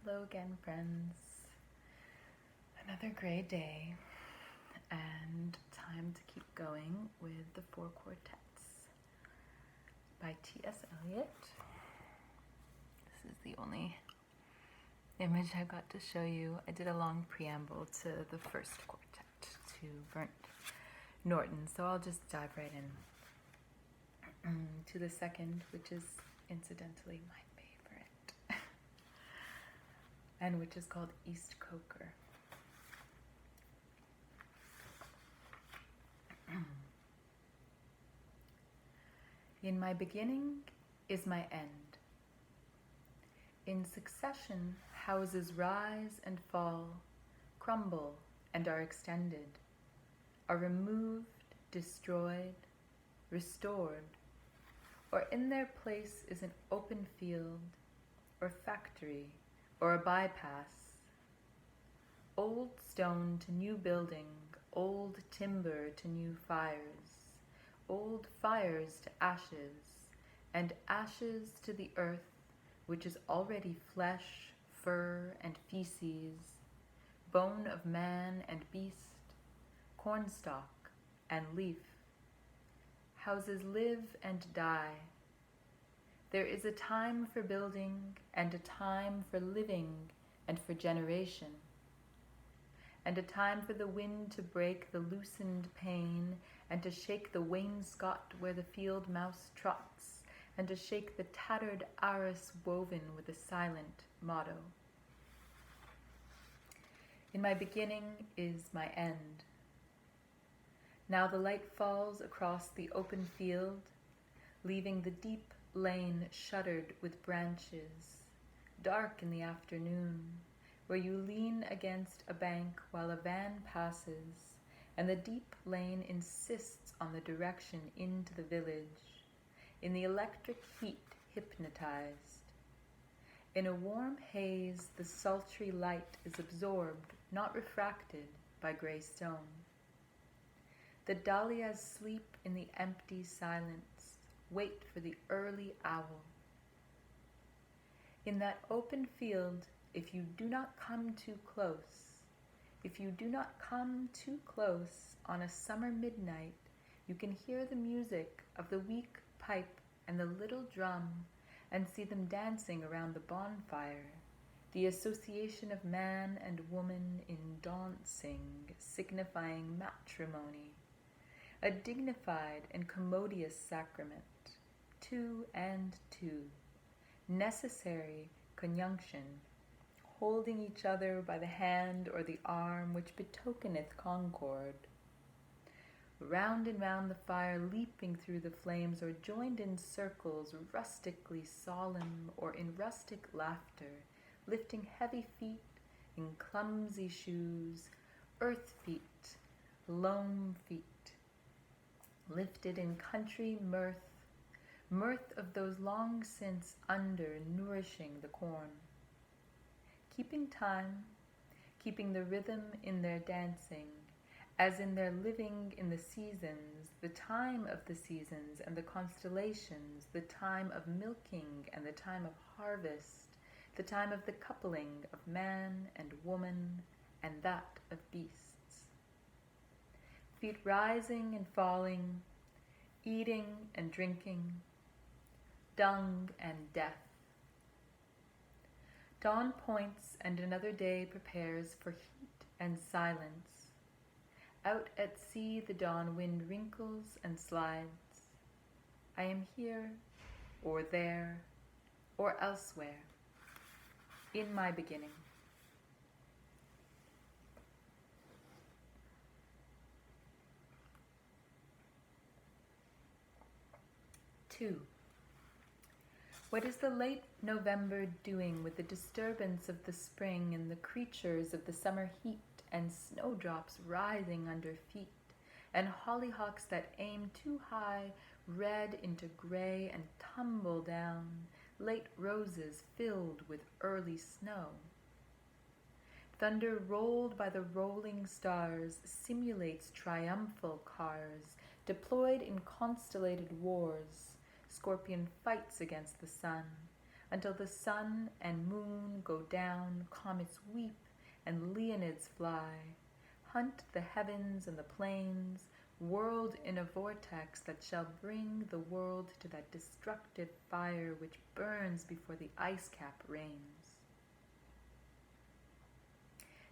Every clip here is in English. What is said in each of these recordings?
Hello again, friends. Another great day, and time to keep going with the Four Quartets by T.S. Eliot. This is the only image I got to show you. I did a long preamble to the first quartet, to Burnt Norton, so I'll just dive right in to the second, which is incidentally my favorite, and which is called East Coker. In my beginning is my end. In succession, houses rise and fall, crumble and are extended, are removed, destroyed, restored, or in their place is an open field, or factory, or a bypass. Old stone to new building, old timber to new fires, old fires to ashes, and ashes to the earth, which is already flesh, fur, and feces, bone of man and beast, cornstalk and leaf. Houses live and die. There is a time for building, and a time for living, and for generation, and a time for the wind to break the loosened pane, and to shake the wainscot where the field mouse trots, and to shake the tattered arras woven with a silent motto. In my beginning is my end. Now the light falls across the open field, leaving the deep lane shuttered with branches, dark in the afternoon, where you lean against a bank while a van passes, and the deep lane insists on the direction into the village, in the electric heat hypnotized. In a warm haze, the sultry light is absorbed, not refracted, by gray stone. The dahlias sleep in the empty silence, wait for the early owl. In that open field, if you do not come too close, if you do not come too close on a summer midnight, you can hear the music of the weak pipe and the little drum and see them dancing around the bonfire, the association of man and woman in dancing, signifying matrimony, a dignified and commodious sacrament, two and two, necessary conjunction, holding each other by the hand or the arm which betokeneth concord. Round and round the fire, leaping through the flames, or joined in circles, rustically solemn or in rustic laughter, lifting heavy feet in clumsy shoes, earth feet, loam feet, lifted in country mirth, mirth of those long since under nourishing the corn. Keeping time, keeping the rhythm in their dancing, as in their living in the seasons, the time of the seasons and the constellations, the time of milking and the time of harvest, the time of the coupling of man and woman and that of beasts. Feet rising and falling, eating and drinking, dung and death. Dawn points and another day prepares for heat and silence. Out at sea the dawn wind wrinkles and slides. I am here, or there, or elsewhere, in my beginning. Two. What is the late November doing with the disturbance of the spring and the creatures of the summer heat and snowdrops rising under feet and hollyhocks that aim too high, red into gray and tumble down, late roses filled with early snow? Thunder rolled by the rolling stars simulates triumphal cars deployed in constellated wars. Scorpion fights against the sun. until the sun and moon go down, comets weep, and Leonids fly, hunt the heavens and the plains, whirled in a vortex that shall bring the world to that destructive fire which burns before the ice cap rains.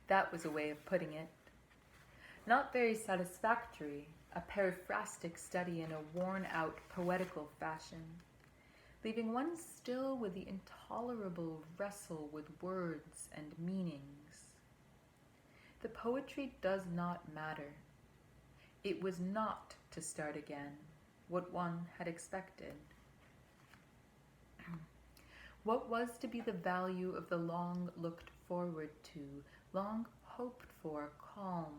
That was a way of putting it. Not very satisfactory, a periphrastic study in a worn-out poetical fashion, leaving one still with the intolerable wrestle with words and meanings. The poetry does not matter. It was not to start again, what one had expected. What was to be the value of the long looked forward to, long hoped for calm,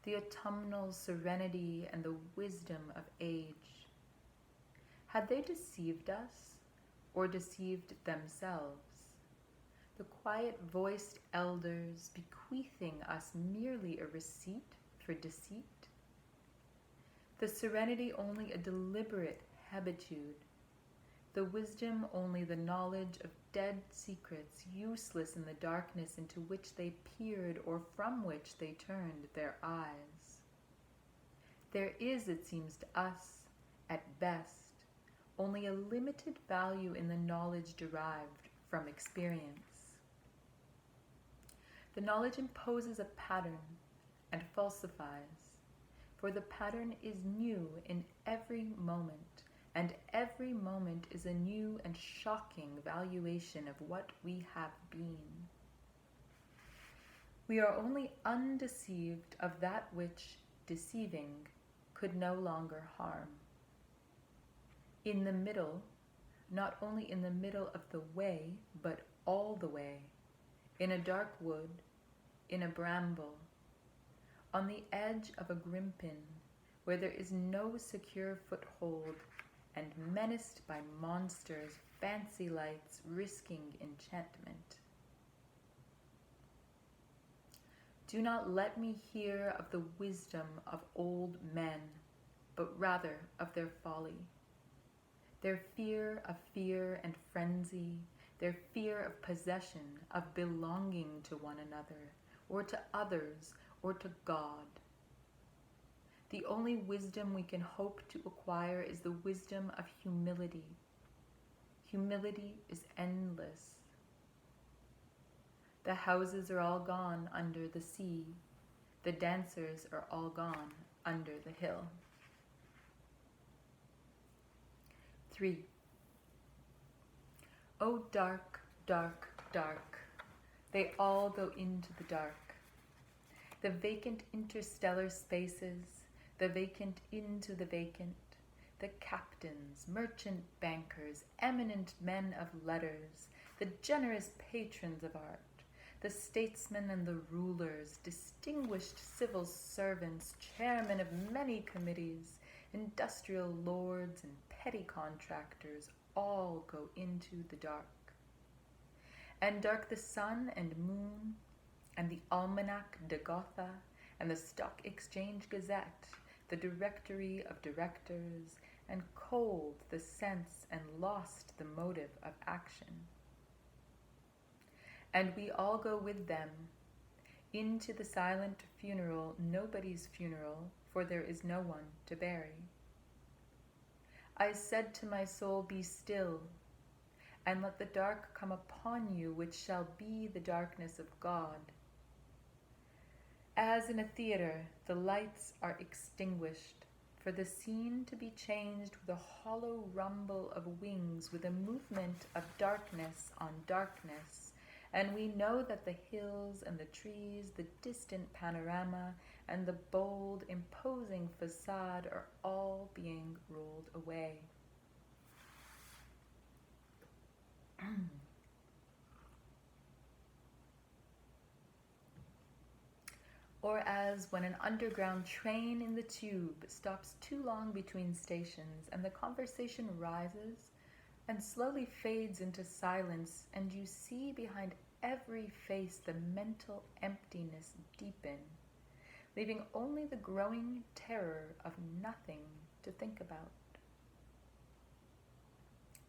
the autumnal serenity and the wisdom of age? Had they deceived us, or deceived themselves? The quiet-voiced elders bequeathing us merely a receipt for deceit? The serenity only a deliberate habitude, the wisdom only the knowledge of dead secrets useless in the darkness into which they peered or from which they turned their eyes. There is, it seems to us, at best, only a limited value in the knowledge derived from experience. The knowledge imposes a pattern and falsifies, for the pattern is new in every moment, and every moment is a new and shocking valuation of what we have been. We are only undeceived of that which, deceiving, could no longer harm. In the middle, not only in the middle of the way, but all the way, in a dark wood, in a bramble, on the edge of a grimpen, where there is no secure foothold, and menaced by monsters, fancy lights, risking enchantment. Do not let me hear of the wisdom of old men, but rather of their folly, their fear of fear and frenzy, their fear of possession, of belonging to one another, or to others, or to God. The only wisdom we can hope to acquire is the wisdom of humility. Humility is endless. The houses are all gone under the sea. The dancers are all gone under the hill. 3. Oh, dark, dark, dark. They all go into the dark. The vacant interstellar spaces, the vacant into the vacant, the captains, merchant bankers, eminent men of letters, the generous patrons of art, the statesmen and the rulers, distinguished civil servants, chairmen of many committees, industrial lords and petty contractors, all go into the dark. And dark the sun and moon, and the Almanac de Gotha, and the Stock Exchange Gazette, the Directory of Directors, and cold the sense and lost the motive of action. And we all go with them into the silent funeral, nobody's funeral, for there is no one to bury. I said to my soul, be still, and let the dark come upon you, which shall be the darkness of God. As in a theater, the lights are extinguished, for the scene to be changed with a hollow rumble of wings, with a movement of darkness on darkness, and we know that the hills and the trees, the distant panorama, and the bold, imposing facade are all being rolled away. Or as when an underground train in the tube stops too long between stations, and the conversation rises and slowly fades into silence, and you see behind every face the mental emptiness deepen, leaving only the growing terror of nothing to think about.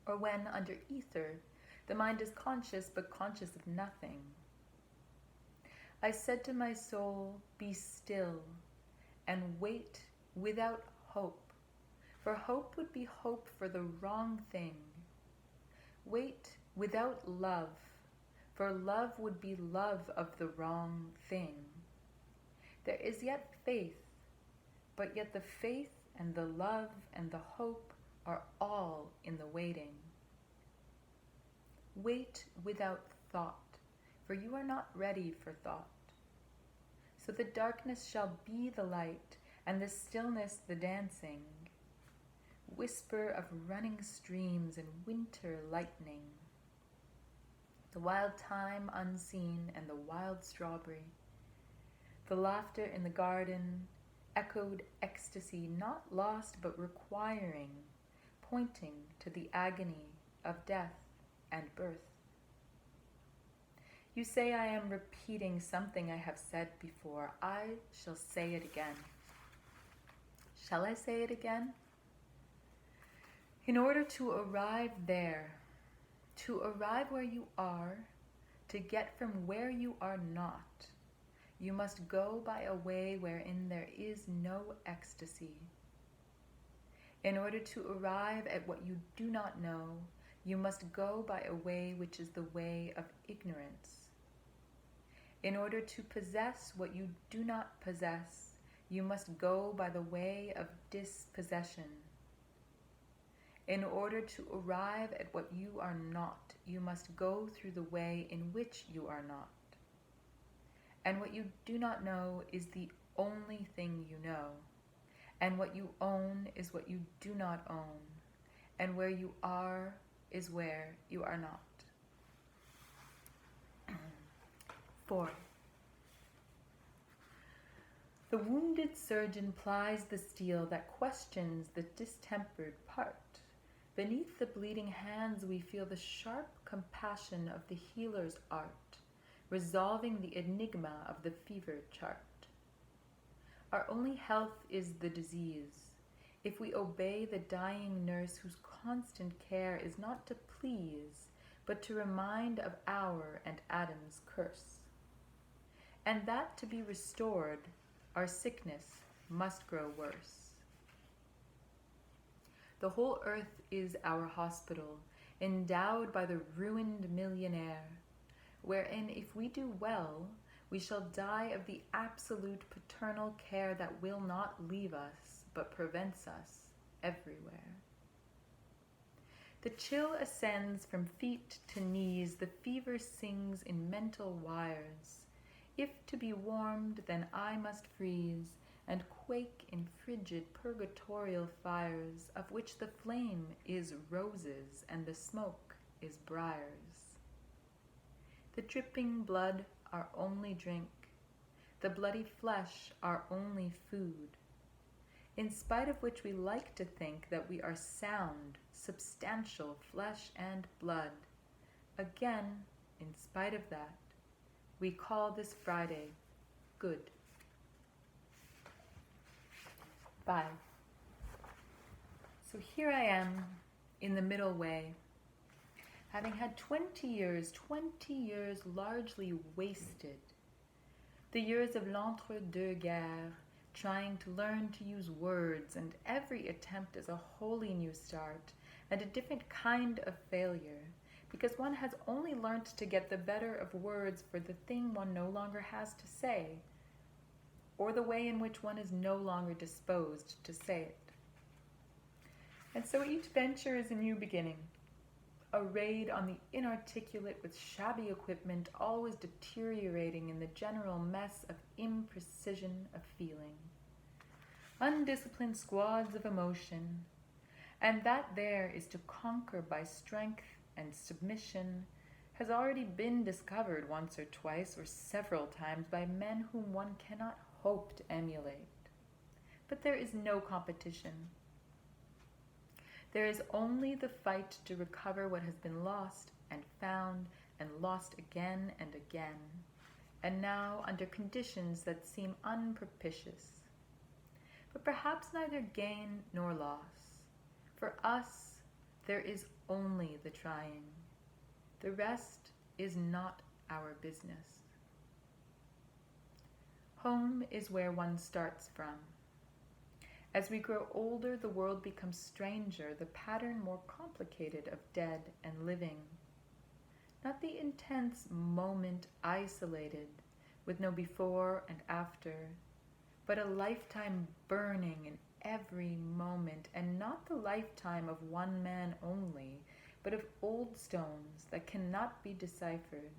Or when, under ether, The mind is conscious, but conscious of nothing. I said to my soul, be still, and wait without hope, for hope would be hope for the wrong thing. Wait without love, for love would be love of the wrong thing. There is yet faith, but yet the faith and the love and the hope are all in the waiting. Wait without thought, for you are not ready for thought. So the darkness shall be the light, and the stillness the dancing. Whisper of running streams and winter lightning. The wild thyme unseen and the wild strawberry. The laughter in the garden, echoed ecstasy not lost but requiring, pointing to the agony of death and birth. You say I am repeating something I have said before. I shall say it again. Shall I say it again? In order to arrive there, to arrive where you are, to get from where you are not, you must go by a way wherein there is no ecstasy. In order to arrive at what you do not know, you must go by a way which is the way of ignorance. In order to possess what you do not possess, you must go by the way of dispossession. In order to arrive at what you are not, you must go through the way in which you are not. And what you do not know is the only thing you know. And what you own is what you do not own. And where you are is where you are not. 4. The wounded surgeon plies the steel that questions the distempered part. Beneath the bleeding hands we feel the sharp compassion of the healer's art, resolving the enigma of the fever chart. Our only health is the disease. If we obey the dying nurse whose constant care is not to please, but to remind of our and Adam's curse. And that to be restored, our sickness must grow worse. The whole earth is our hospital, endowed by the ruined millionaire, wherein if we do well, we shall die of the absolute paternal care that will not leave us, but prevents us everywhere. The chill ascends from feet to knees, the fever sings in mental wires. If to be warmed, then I must freeze, and quake in frigid purgatorial fires, of which the flame is roses and the smoke is briars. The dripping blood our only drink, the bloody flesh our only food, in spite of which we like to think that we are sound, substantial flesh and blood. Again, in spite of that, we call this Friday good. 5. So here I am in the middle way, having had 20 years largely wasted. The years of l'entre-deux-guerres, trying to learn to use words, and every attempt is a wholly new start, and a different kind of failure, because one has only learnt to get the better of words for the thing one no longer has to say, or the way in which one is no longer disposed to say it. And so each venture is a new beginning, a raid on the inarticulate with shabby equipment, always deteriorating in the general mess of imprecision of feeling. Undisciplined squads of emotion, and that there is to conquer by strength and submission has already been discovered once or twice or several times by men whom one cannot hope to emulate. But there is no competition. There is only the fight to recover what has been lost and found and lost again and again, and now under conditions that seem unpropitious. But perhaps neither gain nor loss. For us, there is only the trying. The rest is not our business. Home is where one starts from. As we grow older, the world becomes stranger, the pattern more complicated of dead and living. Not the intense moment isolated, with no before and after, but a lifetime burning in every moment, and not the lifetime of one man only, but of old stones that cannot be deciphered.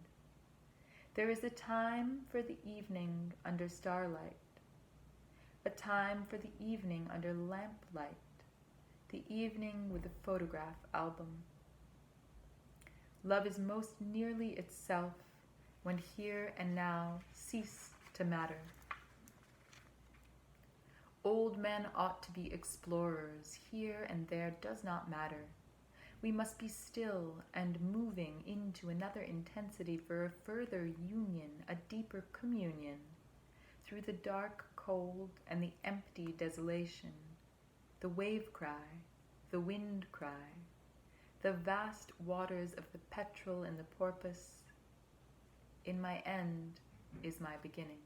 There is a time for the evening under starlight, a time for the evening under lamplight, the evening with a photograph album. Love is most nearly itself when here and now cease to matter. Old men ought to be explorers. Here and there does not matter. We must be still and moving into another intensity for a further union, a deeper communion, through the dark cold and the empty desolation, the wave cry, the wind cry, the vast waters of the petrel and the porpoise. In my end is my beginning.